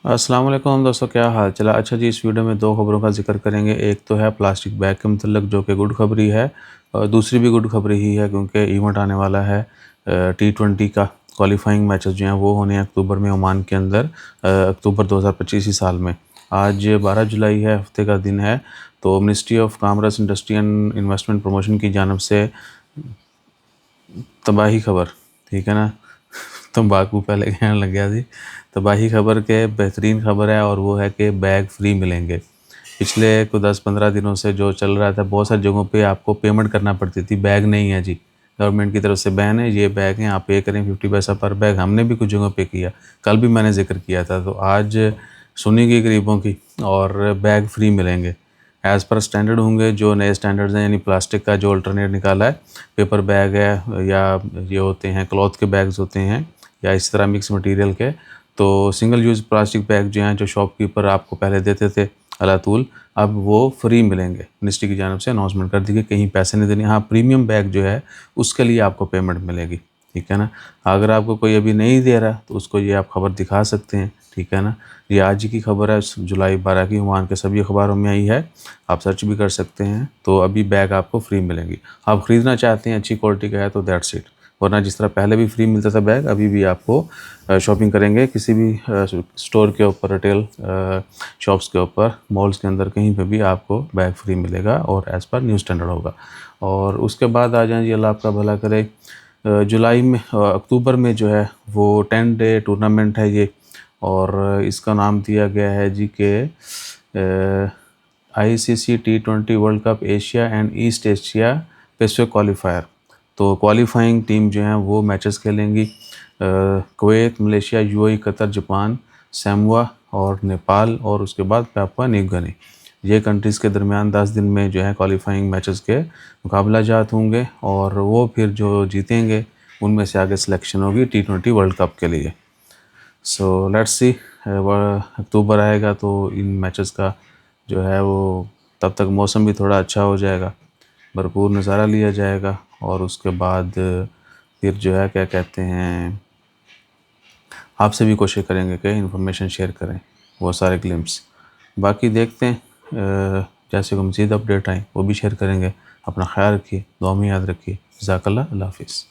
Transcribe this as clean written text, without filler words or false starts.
अस्सलाम वालेकुम दोस्तों, क्या हाल चला। अच्छा जी, इस वीडियो में दो खबरों का जिक्र करेंगे। एक तो है प्लास्टिक बैग के मतलब जो कि गुड खबरी है, और दूसरी भी गुड खबरी ही है क्योंकि इवेंट आने वाला है T20 का। क्वालिफाइंग मैचेस जो हैं वो होने हैं अक्टूबर में ओमान के अंदर, अक्टूबर 2025 ही साल में। आज 12 जुलाई है, हफ्ते का दिन है। तो ministry of commerce, industry and investment promotion की जानब से तबाही खबर, ठीक है ना। तंबाकू पहले कहने लग गया जी। तबाही खबर के बेहतरीन खबर है, और वो है कि बैग फ्री मिलेंगे। पिछले को 10-15 दिनों से जो चल रहा था, बहुत सारी जगहों पे आपको पेमेंट करना पड़ती थी, बैग नहीं है जी। गवर्नमेंट की तरफ से बैन है, ये बैग हैं, आप पे करें 50 पैसा पर बैग। हमने भी कुछ जगहों पे किया, कल भी मैंने जिक्र किया था। तो आज सुनिएगी गरीबों की, और बैग फ्री मिलेंगे। एज़ पर स्टैंडर्ड होंगे, जो नए स्टैंडर्ड्स हैं, यानी प्लास्टिक का जो अल्टरनेट निकाला है, पेपर बैग है या ये होते हैं क्लॉथ के बैग्स होते हैं, या इस तरह मिक्स मटेरियल के। तो सिंगल यूज़ प्लास्टिक बैग जो हैं, जो शॉपकीपर आपको पहले देते थे अलातूल, अब वो फ्री मिलेंगे। मिनिस्ट्री की जानब से अनाउंसमेंट कर दी कि कहीं पैसे नहीं देने। हाँ, प्रीमियम बैग जो है उसके लिए आपको पेमेंट मिलेगी, ठीक है ना। अगर आपको कोई अभी नहीं दे रहा तो उसको ये आप खबर दिखा सकते हैं, ठीक है ना। ये आज ही की खबर है, जुलाई 12 की, ओमान के सभी अखबारों में आई है, आप सर्च भी कर सकते हैं। तो अभी बैग आपको फ्री मिलेंगी। आप ख़रीदना चाहते हैं, अच्छी क्वालिटी का है तो दैट्स इट। वरना जिस तरह पहले भी फ्री मिलता था बैग, अभी भी आपको शॉपिंग करेंगे किसी भी स्टोर के ऊपर, रिटेल शॉप्स के ऊपर, मॉल्स के अंदर, कहीं पे भी आपको बैग फ्री मिलेगा और एज़ पर न्यू स्टैंडर्ड होगा। और उसके बाद आ जाएं जी, अल्लाह आपका भला करे। जुलाई में, अक्टूबर में जो है वो 10 डे टूर्नामेंट है ये, और इसका नाम दिया गया है जी के ICC T20 world cup Asia and East Asia Pacific qualifier. तो क्वालिफाइंग टीम जो हैं वो मैचेस खेलेंगी। Kuwait, Malaysia, UAE, Qatar, Japan, Samoa और नेपाल, और उसके बाद पापुआ न्यू गिनी। ये कंट्रीज़ के दरमियान 10 दिन में जो है क्वालिफाइंग मैचेस के मुकाबला जात होंगे, और वो फिर जो जीतेंगे उनमें से आगे सिलेक्शन होगी T20 वर्ल्ड कप के लिए। सो लेट्स सी, अक्टूबर आएगा तो इन मैचेस का जो है वो, तब तक मौसम भी थोड़ा अच्छा हो जाएगा, भरपूर नज़ारा लिया जाएगा। और उसके बाद फिर जो है क्या कहते हैं, आपसे भी कोशिश करेंगे कि इन्फॉर्मेशन शेयर करें, वो सारे ग्लिम्स। बाकी देखते हैं, जैसे को मज़ीद अपडेट आए वो भी शेयर करेंगे। अपना ख्याल रखिए, दुआ में याद रखिए। जज़ाकल्लाह, अल्लाह हाफ़िज़।